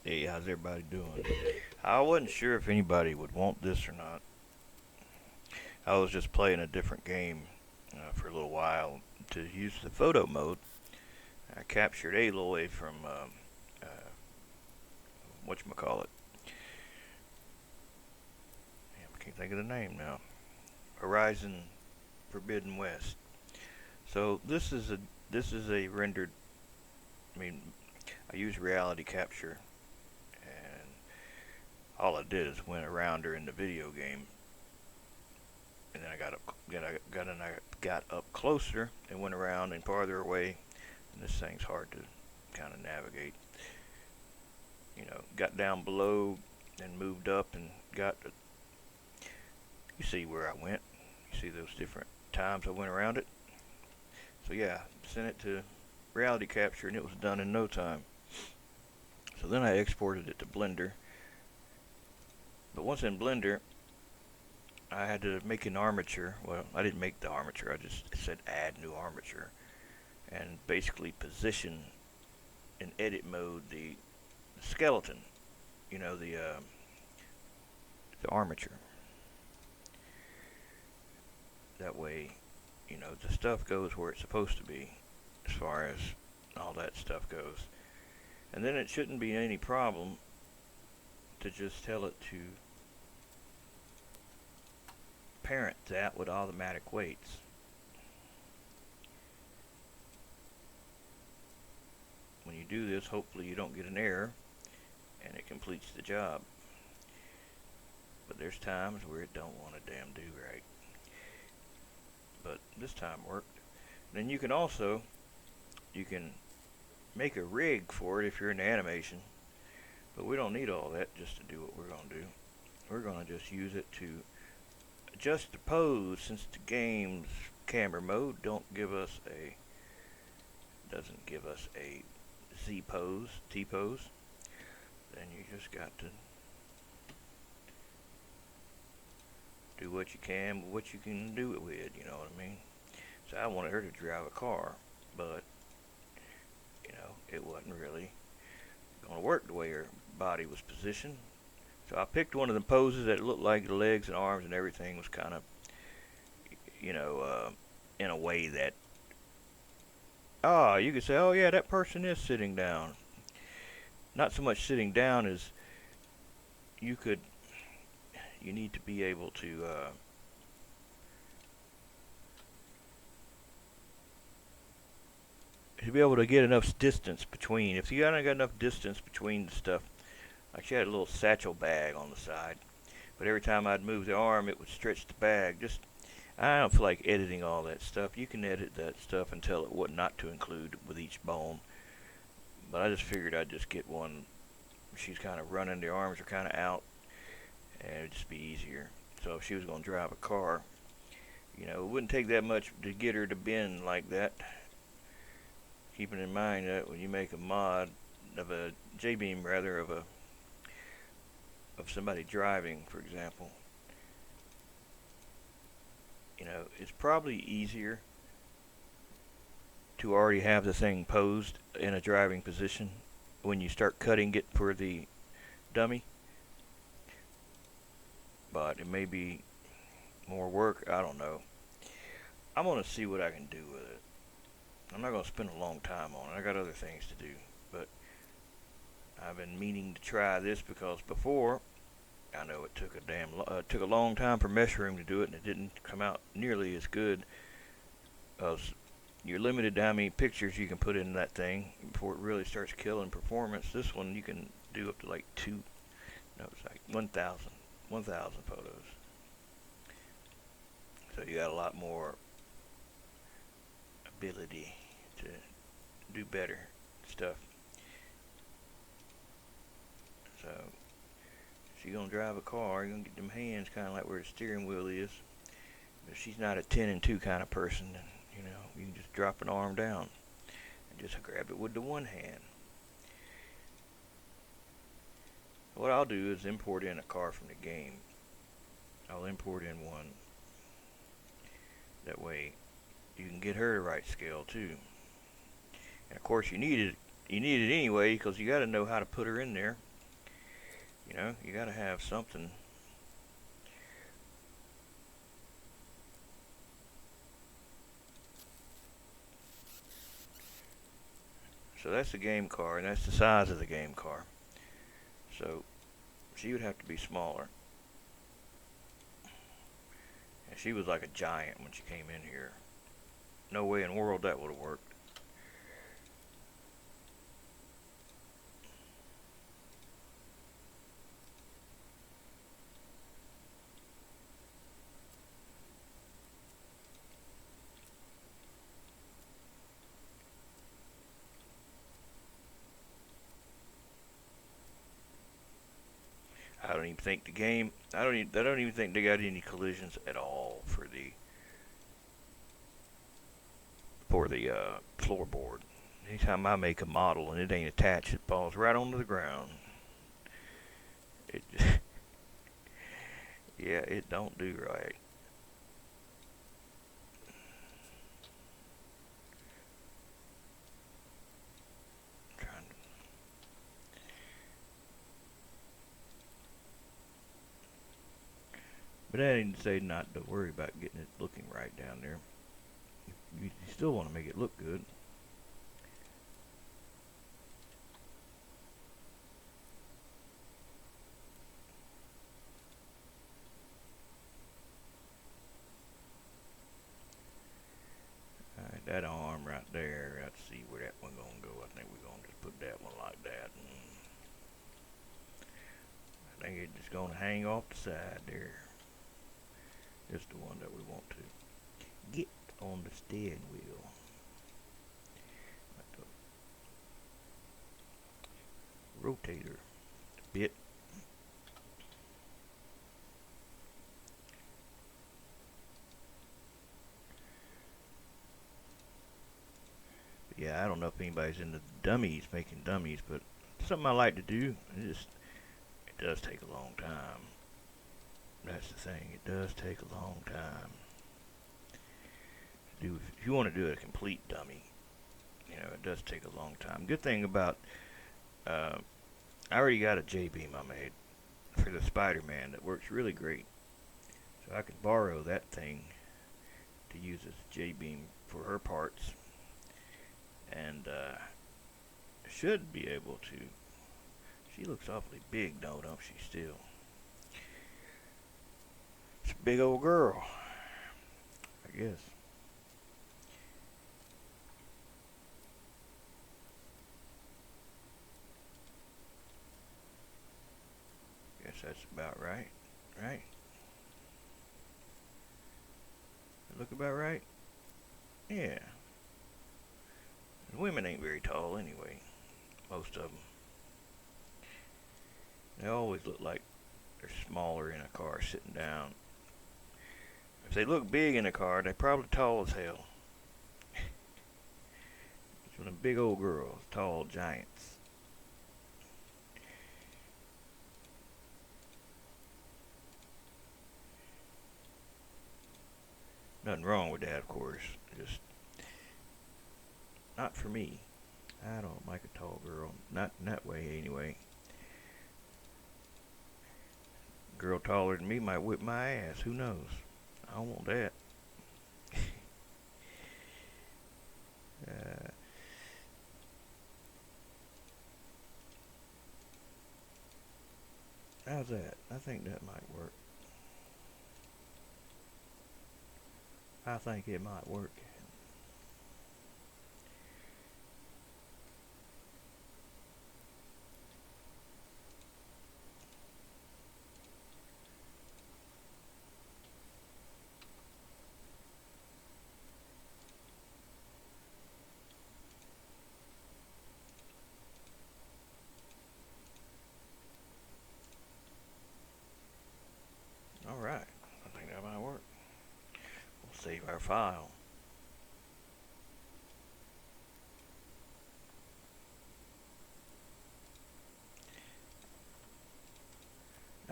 Hey, how's everybody doing? I wasn't sure if anybody would want this or not. I was just playing a different game for a little while to use the photo mode. I captured Aloy from whatchamacallit. Damn, I can't think of the name now. Horizon Forbidden West. So this is a rendered. I mean, I use reality capture, and all I did is went around her in the video game, and then I got up closer and went around and farther away. And this thing's hard to kind of navigate. Got down below and moved up and got. You see where I went. You see those different times I went around it. So yeah, sent it to reality capture and it was done in no time. So then I exported it to Blender. But once in Blender, I had to make an armature. Well, I didn't make the armature. I just said add new armature and basically position in edit mode the skeleton. The armature. That way, the stuff goes where it's supposed to be, as far as all that stuff goes. And then it shouldn't be any problem to just tell it to parent that with automatic weights. When you do this, hopefully you don't get an error and it completes the job. But there's times where it don't want to damn do right. But this time worked. Then you can make a rig for it if you're into animation, but we don't need all that just to do what we're going to do. We're going to just use it to adjust the pose, since the game's camera mode doesn't give us a Z pose, T pose. Then you just got to do what you can with what you can do it with, you know what I mean? So I wanted her to drive a car, but it wasn't really going to work the way her body was positioned. So I picked one of the poses that looked like the legs and arms and everything was kind of, in a way that, you could say, oh yeah, that person is sitting down. Not so much sitting down as you could, you need to be able to be able to get enough distance between. If you haven't got enough distance between the stuff, like she had a little satchel bag on the side, but every time I'd move the arm, it would stretch the bag. Just I don't feel like editing all that stuff. You can edit that stuff and tell it what not to include with each bone. But I just figured I'd just get one. She's kind of running, the arms are kind of out, and it'd just be easier. So if she was going to drive a car, it wouldn't take that much to get her to bend like that. Keeping in mind that when you make a mod of a jbeam, rather of somebody driving, for example, it's probably easier to already have the thing posed in a driving position when you start cutting it for the dummy. But it may be more work. I don't know. I'm going to see what I can do with it. I'm not going to spend a long time on it. I got other things to do. But I've been meaning to try this because before, I know it took a long time for Mushroom to do it, and it didn't come out nearly as good. Because you're limited to how many pictures you can put in that thing before it really starts killing performance. This one you can do up to like it's like 1,000 photos. So you got a lot more ability to do better stuff. So if you're gonna drive a car, you're gonna get them hands kind of like where the steering wheel is. But if she's not a 10 and 2 kind of person, then you can just drop an arm down and just grab it with the one hand. What I'll do is import in a car from the game. I'll import in one. That way you can get her the right scale too. And of course you need it anyway because you got to know how to put her in there. You know, you gotta have something. So that's the game car, and that's the size of the game car. So she would have to be smaller. And she was like a giant when she came in here. No way in the world that would have worked. I don't even think the game. I don't even think they got any collisions at all for the floorboard. Anytime I make a model and it ain't attached, it falls right onto the ground. It, yeah, it don't do right. Trying to, but that ain't to say not to worry about getting it looking right down there. You still want to make it look good. Alright, that arm right there, let's see where that one gonna go. I think we're gonna just put that one like that. I think it's just gonna hang off the side there. Just the one that we want to get on the steering wheel. Like the rotator bit. Yeah, I don't know if anybody's into dummies, making dummies, but something I like to do. It does take a long time. That's the thing. It does take a long time to do. If you want to do a complete dummy, you know, it does take a long time. Good thing about uh, I already got a jbeam I made for the Spider-Man that works really great. So I could borrow that thing to use as jbeam for her parts, and should be able to. She looks awfully big, though, don't she? Still, it's a big old girl, I guess. Guess that's about right, right? Look about right. Yeah. And women ain't very tall anyway. Most of them. They always look like they're smaller in a car sitting down. If they look big in a car, they're probably tall as hell. It's one of them big old girls, tall giants. Nothing wrong with that, of course. Just not for me. I don't like a tall girl. Not in that way, anyway. Girl taller than me might whip my ass. Who knows? I don't want that. uh, how's that? I think that might work. I think it might work. Alright. I think that might work. We'll save our file.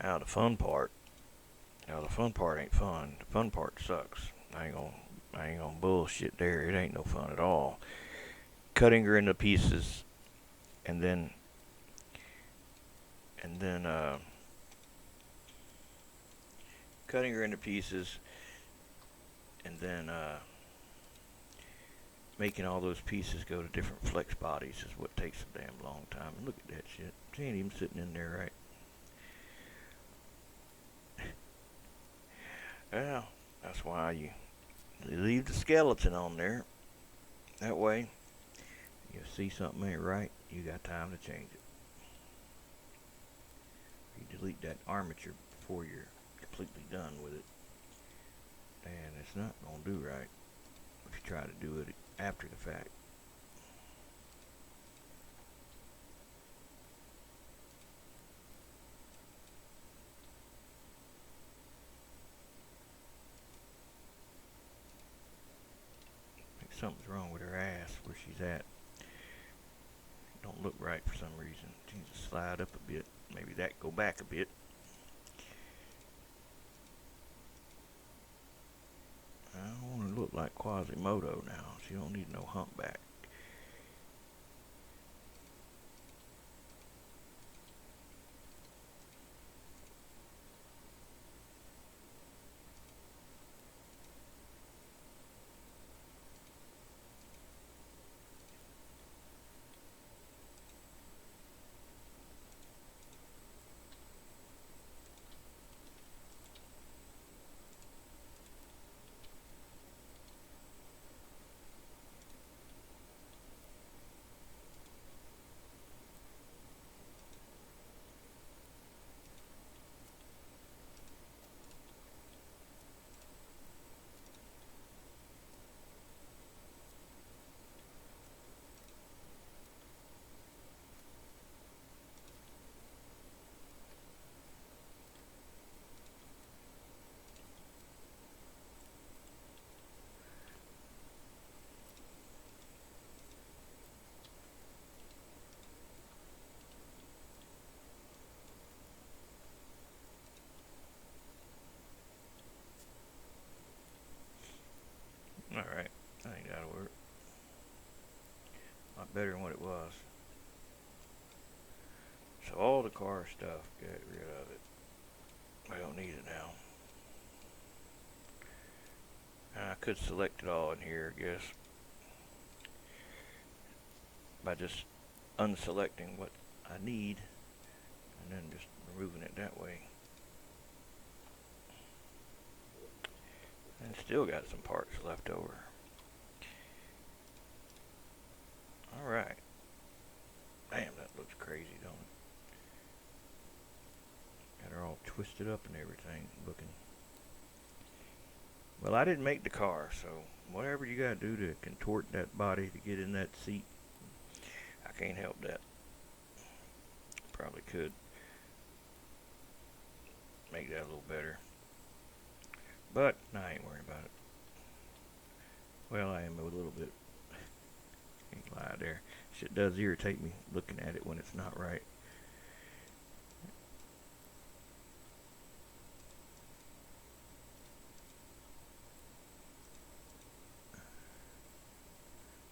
Now the fun part. Now the fun part ain't fun. The fun part sucks. I ain't gonna bullshit there. It ain't no fun at all. Cutting her into pieces and then then cutting her into pieces, and then making all those pieces go to different flex bodies is what takes a damn long time. And look at that shit. She ain't even sitting in there right. Well, that's why you leave the skeleton on there. That way, you see something ain't right, you got time to change it. You delete that armature before you're completely done with it, and it's not going to do right if you try to do it after the fact. I think something's wrong with her ass where she's at. Don't look right for some reason. She needs to slide up a bit. Maybe that go back a bit. I don't want to look like Quasimodo now. She don't need no humpback. Alright, I think that'll work. A lot better than what it was. So all the car stuff, get rid of it. I don't need it now. And I could select it all in here, I guess, by just unselecting what I need and then just removing it that way. And still got some parts left over. Alright. Damn, that looks crazy, don't it? Got her all twisted up and everything looking. Well, I didn't make the car, so whatever you gotta do to contort that body to get in that seat, I can't help that. Probably could make that a little better. But I ain't worried about it. Well, I am a little bit. Can't lie there. Shit does irritate me looking at it when it's not right.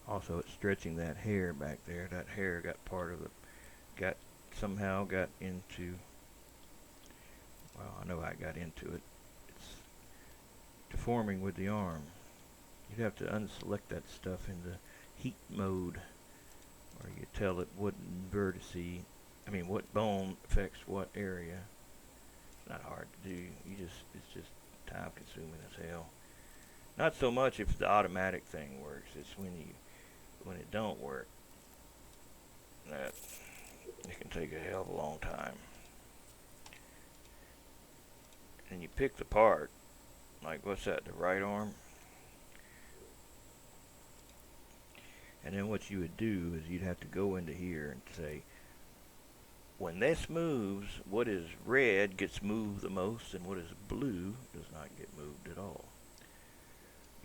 Also, it's stretching that hair back there. That hair got part of it. Somehow got into. Well, I know I got into it. It's deforming with the arm. You'd have to unselect that stuff in the heat mode, where you tell it what vertice, what bone affects what area. It's not hard to do. It's just time consuming as hell. Not so much if the automatic thing works. It's when it don't work that it can take a hell of a long time. And you pick the part, like what's that, the right arm? And then what you would do is you'd have to go into here and say, when this moves, what is red gets moved the most, and what is blue does not get moved at all.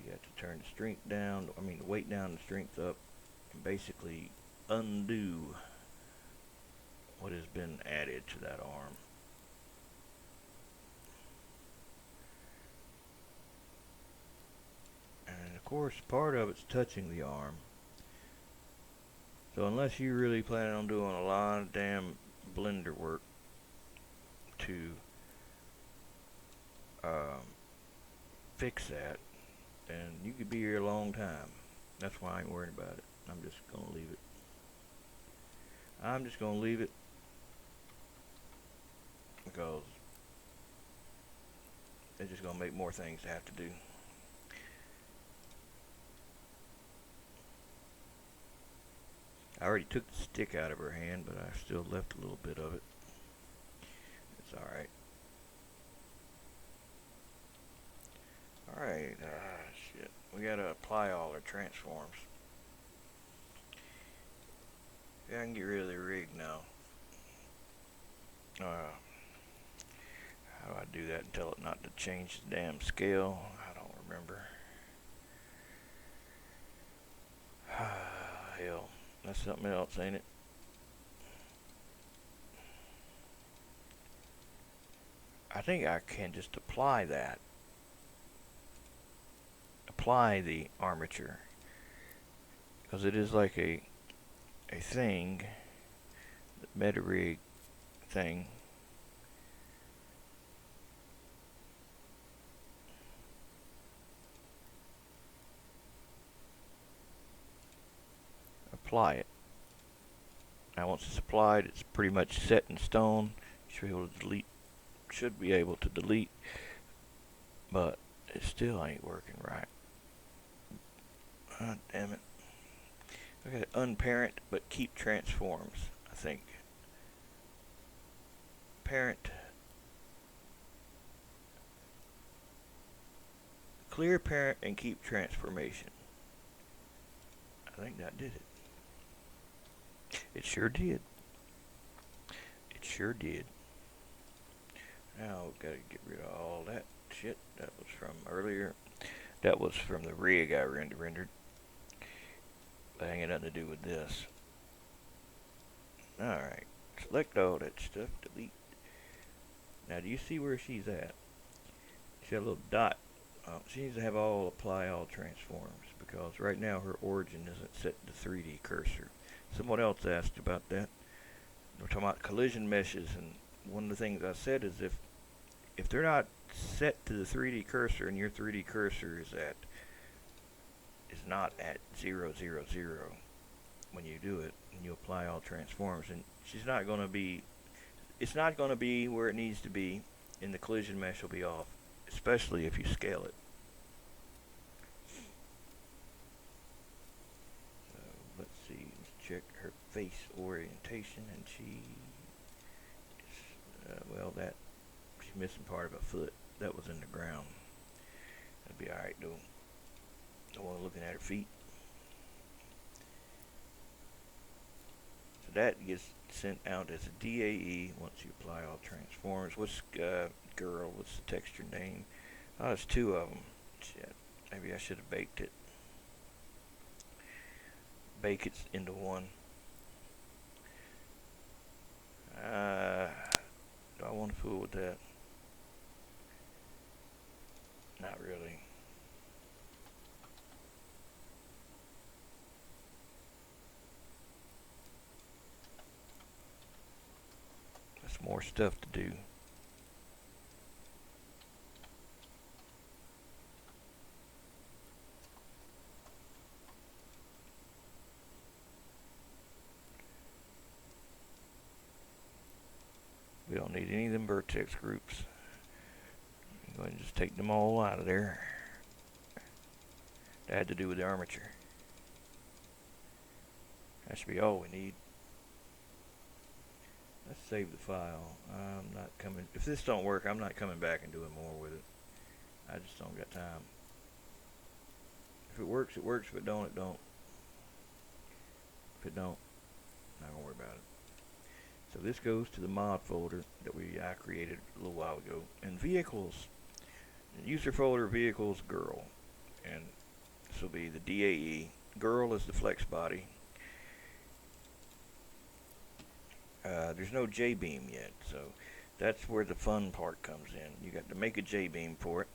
You have to turn the strength down, the weight down and strength up, and basically undo what has been added to that arm. And of course, part of it's touching the arm. So unless you're really planning on doing a lot of damn blender work, to fix that, then you could be here a long time. That's why I ain't worried about it. I'm just gonna leave it. I'm just gonna leave it because it's just gonna make more things to have to do. I already took the stick out of her hand, but I still left a little bit of it. It's alright. Alright, shit. We gotta apply all our transforms. Yeah, I can get rid of the rig now. How do I do that and tell it not to change the damn scale? I don't remember. Hell, that's something else, ain't it? I think I can just apply that. Apply the armature. Because it is like a thing, the meta rig thing. Apply it. Now once it's applied, it's pretty much set in stone. You should be able to delete. Should be able to delete, but it still ain't working right. God damn it. I got unparent but keep transforms, I think. Parent. Clear parent and keep transformation. I think that did it. It sure did. It sure did. Now we've got to get rid of all that shit that was from earlier. That was from the rig I rendered. But ain't got nothing to do with this. Alright. Select all that stuff. Delete. Now do you see where she's at? She got a little dot. She needs to have apply all transforms. Because right now her origin isn't set to 3D cursor. Someone else asked about that. We're talking about collision meshes, and one of the things I said is if they're not set to the 3D cursor and your 3D cursor is not at 0, 0, 0 when you do it and you apply all transforms, and it's not going to be where it needs to be, and the collision mesh will be off, especially if you scale it. So let's see, let's check her face orientation, and she is, she's missing part of a foot. That was in the ground. That'd be alright though. Don't want to looking at her feet. So that gets sent out as a DAE once you apply all transforms. What's girl? What's the texture name? Oh, there's two of them. Shit. Maybe I should have baked it. Bake it into one. Do I want to fool with that? Not really. That's more stuff to do. We don't need any of them vertex groups. Go ahead and just take them all out of there. That had to do with the armature. That should be all we need. Let's save the file. I'm not coming. If this don't work, I'm not coming back and doing more with it. I just don't got time. If it works, it works. If it don't, it don't. If it don't, I'm not gonna worry about it. So this goes to the mod folder that I created a little while ago. And vehicles, user folder vehicles girl, and this will be the DAE. Girl is the flex body. There's no jbeam yet, so that's where the fun part comes in. You got to make a jbeam for it.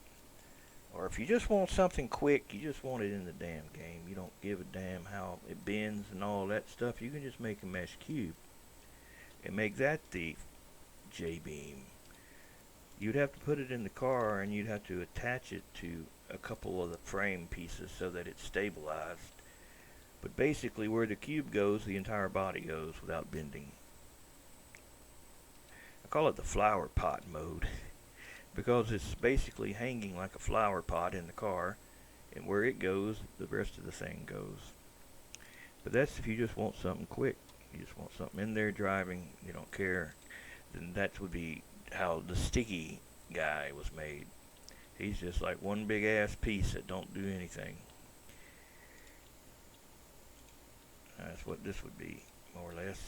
Or if you just want something quick, you just want it in the damn game. You don't give a damn how it bends and all that stuff. You can just make a mesh cube and make that the jbeam. you'd have to put it in the car and you'd have to attach it to a couple of the frame pieces so that it's stabilized. But basically where the cube goes, the entire body goes without bending. I call it the flower pot mode because it's basically hanging like a flower pot in the car, and where it goes, the rest of the thing goes. But that's if you just want something quick. You just want something in there driving, you don't care. Then that would be how the Stigy guy was made. He's just like one big ass piece that don't do anything. That's what this would be, more or less.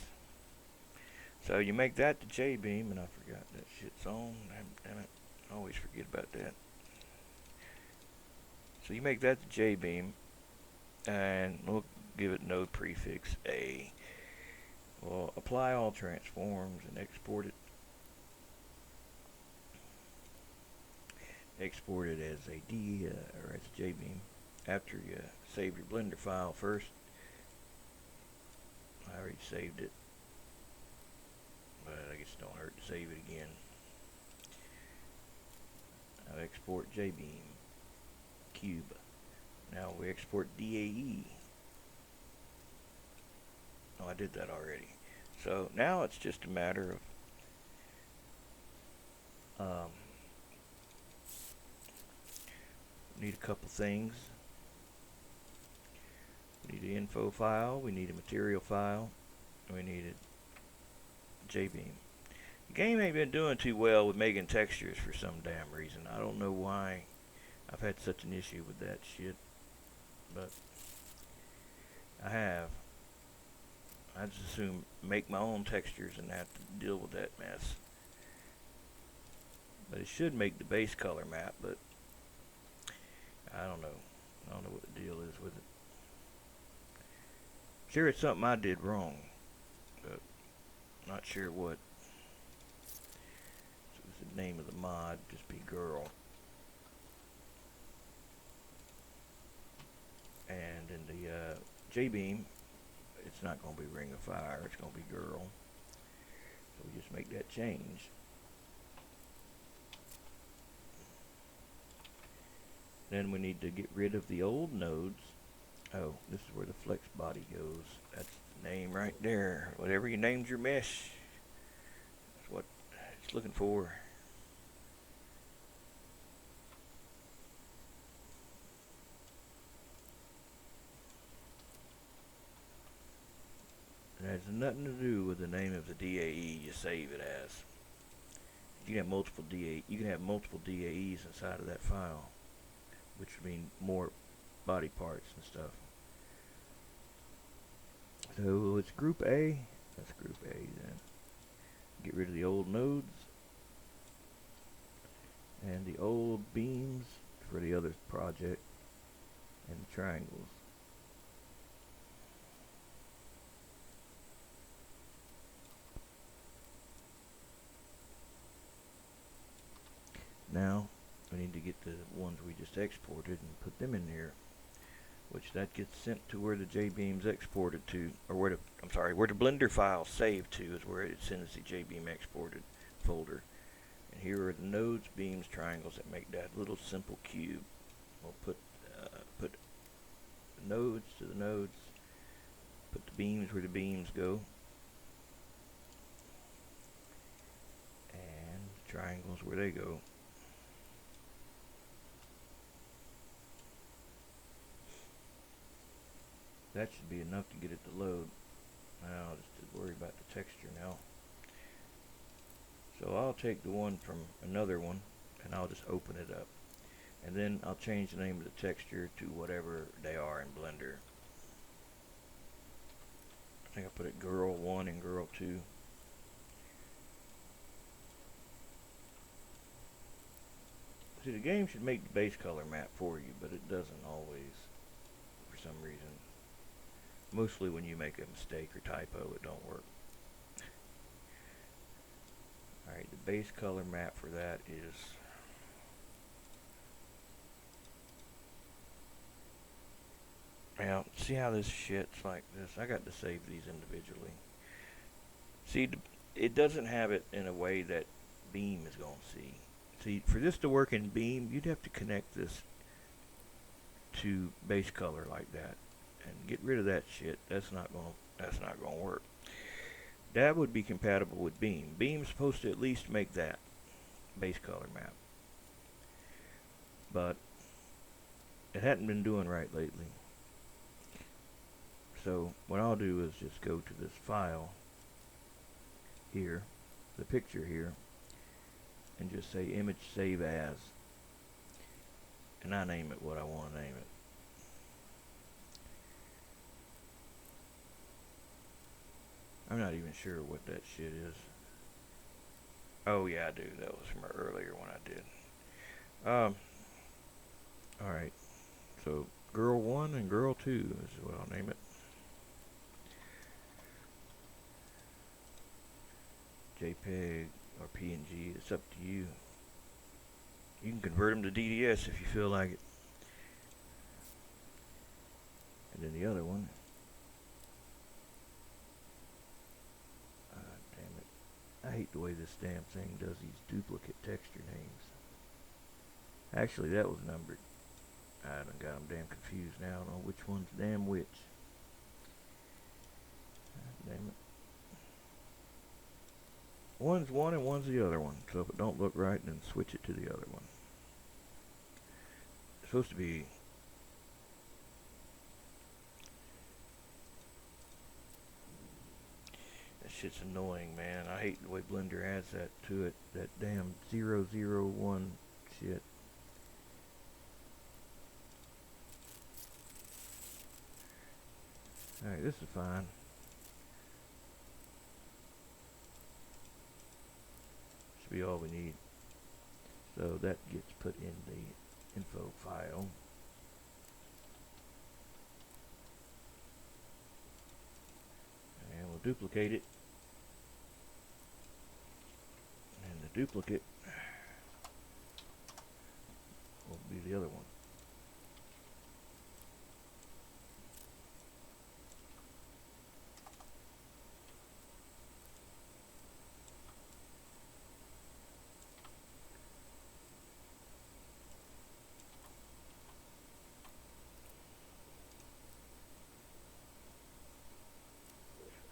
So you make that the J-beam, and I forgot that shit's on. Damn it, I always forget about that. So you make that the J-beam, and we'll give it node prefix A. We'll apply all transforms and export it. Export it as a D or as a J-beam after you save your Blender file first. I already saved it, but I guess it don't hurt to save it again. Now export J-beam cube. Now we export DAE. Oh, I did that already. So now it's just a matter of need a couple things. We need an info file, we need a material file, and we need a J-beam. The game ain't been doing too well with making textures for some damn reason. I don't know why I've had such an issue with that shit, but I have. I just assume make my own textures and have to deal with that mess. But it should make the base color map, but I don't know. I don't know what the deal is with it. Sure, it's something I did wrong, but not sure what. So it's the name of the mod, just be girl. And in the J-beam, it's not going to be Ring of Fire, it's going to be girl. So we just make that change. Then we need to get rid of the old nodes. Oh, this is where the flex body goes. That's the name right there. Whatever you named your mesh, that's what it's looking for. It has nothing to do with the name of the DAE you save it as. You can have multiple DAEs inside of that file, which would mean more body parts and stuff. So it's group A. That's group A then. Get rid of the old nodes and the old beams for the other project and the triangles. Now we need to get the ones we just exported and put them in here, which that gets sent to where the J-beam's exported to, or where the Blender file saved to is where it sends the J-beam exported folder. And here are the nodes, beams, triangles that make that little simple cube. We'll put the nodes to the nodes, put the beams where the beams go, and triangles where they go. That should be enough to get it to load. Now I'll just worry about the texture now. So I'll take the one from another one and I'll just open it up. And then I'll change the name of the texture to whatever they are in Blender. I think I put it Girl 1 and Girl 2. See, the game should make the base color map for you, but it doesn't always, for some reason. Mostly when you make a mistake or typo, it don't work. Alright, the base color map for that is now, see how this shit's like this? I got to save these individually. See, it doesn't have it in a way that Beam is going to see. See, for this to work in beam, you'd have to connect this to base color like that, and get rid of that shit. That's not gonna work. That would be compatible with beam. Beam's supposed to at least make that base color map, but it hadn't been doing right lately. So what I'll do is just go to this file here, the picture here, and just say image save as, and I name it what I want to name it. I'm not even sure what that shit is. Oh yeah, I do. That was from an earlier one I did. Alright, so girl 1 and girl 2 is what I'll name it. JPEG or PNG, it's up to you. You can convert them to DDS if you feel like it. And then the other one. Damn it. I hate the way this damn thing does these duplicate texture names. Actually, that was numbered. I done got them damn confused now. I don't know which one's damn which. Damn it. One's one and one's the other one. So if it don't look right, then switch it to the other one. It's supposed to be... That shit's annoying, man. I hate the way Blender adds that to it. That damn 001 shit. Alright, this is fine. Should be all we need. So that gets put in the info file. And we'll duplicate it. And the duplicate will be the other one.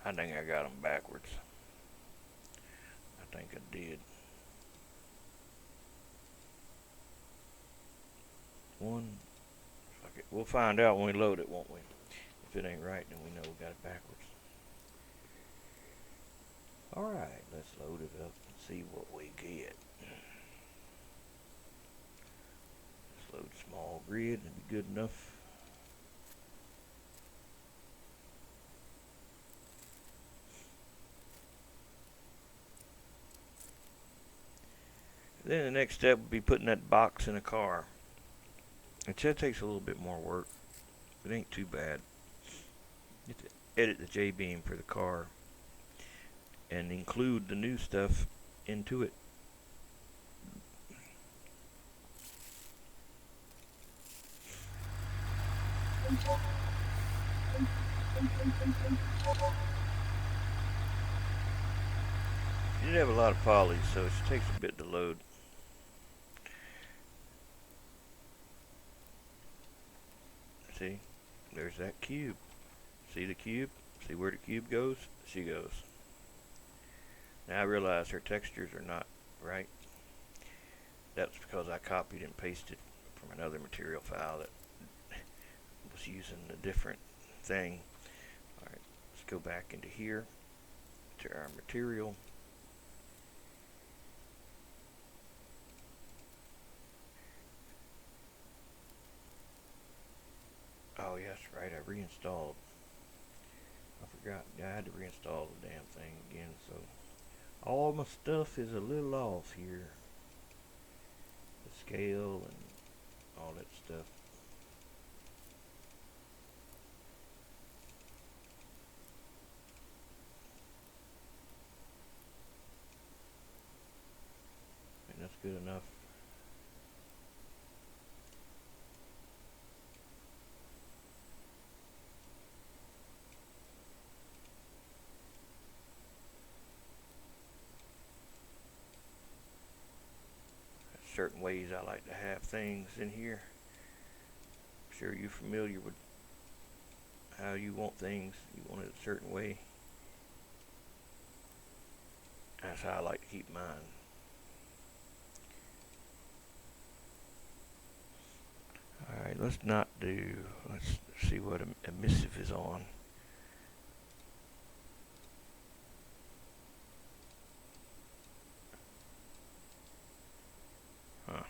I think I got them backwards. I think I did. One. Fuck it. We'll find out when we load it, won't we? If it ain't right, then we know we got it backwards. Alright, let's load it up and see what we get. Let's load small grid and be good enough. Then the next step would be putting that box in a car. And that takes a little bit more work. It ain't too bad. You have to edit the jbeam for the car and include the new stuff into it. You did have a lot of polys, so it takes a bit to load. See, there's that cube. See the cube? See where the cube goes? She goes. Now I realize her textures are not right. That's because I copied and pasted from another material file that was using a different thing. Alright, let's go back into here to our material. Oh yes, right, I reinstalled. I forgot, I had to reinstall the damn thing again, so all my stuff is a little off here. The scale and all that stuff. And that's good enough. certain ways I like to have things in here. I'm sure you're familiar with how you want things. You want it a certain way. That's how I like to keep mine. Alright, let's see what emissive is on. Huh.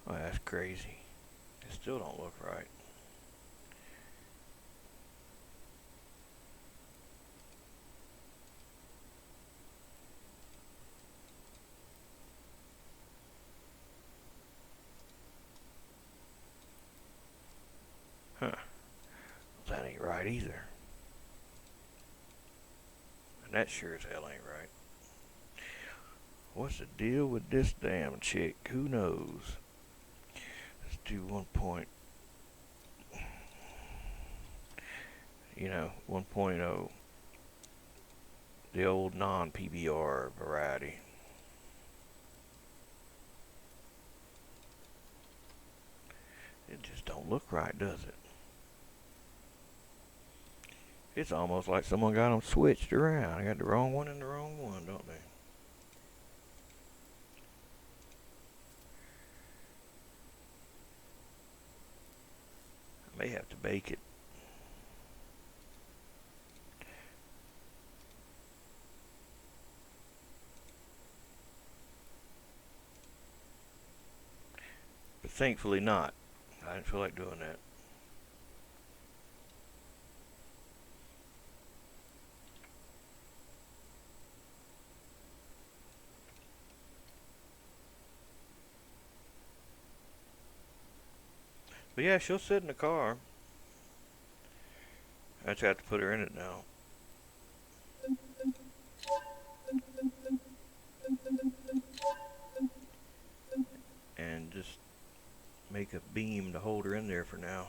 Oh, that's crazy. It still don't look right. Huh. That ain't right either. And that sure as hell ain't right. What's the deal with this damn chick? Who knows? Let's do 1.0. 1.0. The old non-PBR variety. It just don't look right, does it? It's almost like someone got them switched around. I got the wrong one and the wrong one, don't they? I may have to bake it. But thankfully not. I didn't feel like doing that. But yeah, she'll sit in the car. I just have to put her in it now. And just make a beam to hold her in there for now.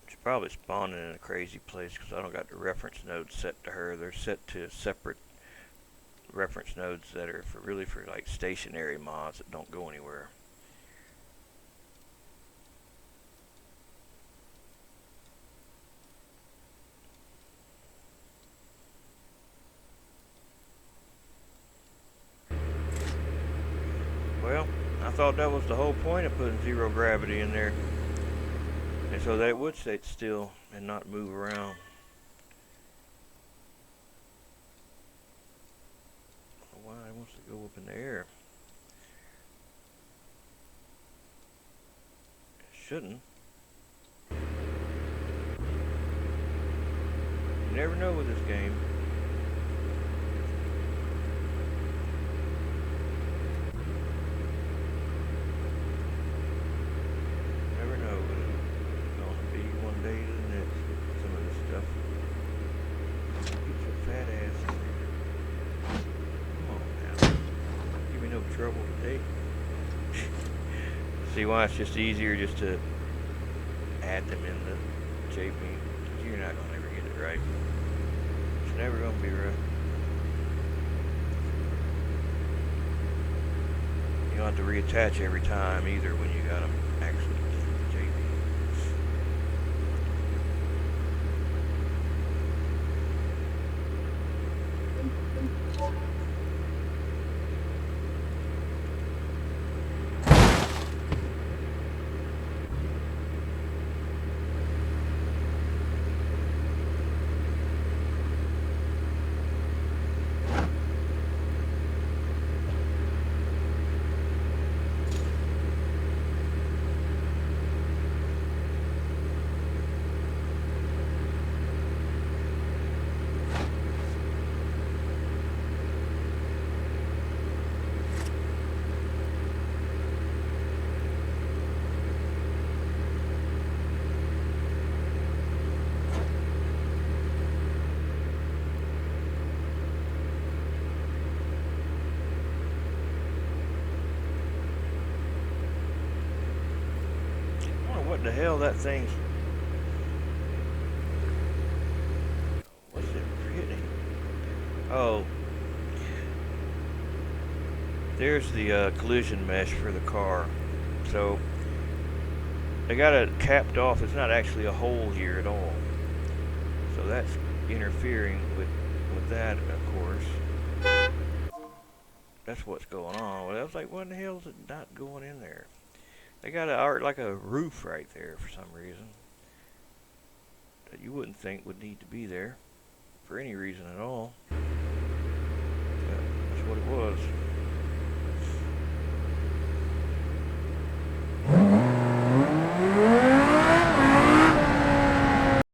She's probably spawning in a crazy place because I don't got the reference nodes set to her. They're set to separate reference nodes that are for like stationary mods that don't go anywhere. Well, I thought that was the whole point of putting zero gravity in there. And so that it would stay still and not move around. Why it wants to go up in the air? It shouldn't. You never know with this game. Never know what it's going to be one day to the next with some of this stuff. Get your fat ass in there. Come on now. Don't give me no trouble today. See why it's just easier just to add them in the jbeam. You're not going to ever get it right. It's never going to be right. You don't have to reattach every time either when you got them actually in the jbeam. the hell that thing's... What's it hitting? Oh. There's the collision mesh for the car. So, they got it capped off. It's not actually a hole here at all. So that's interfering with that, of course. That's what's going on. Well, I was like, what in the hell is it not going in there? They got like a roof right there for some reason that you wouldn't think would need to be there for any reason at all. But that's what it was.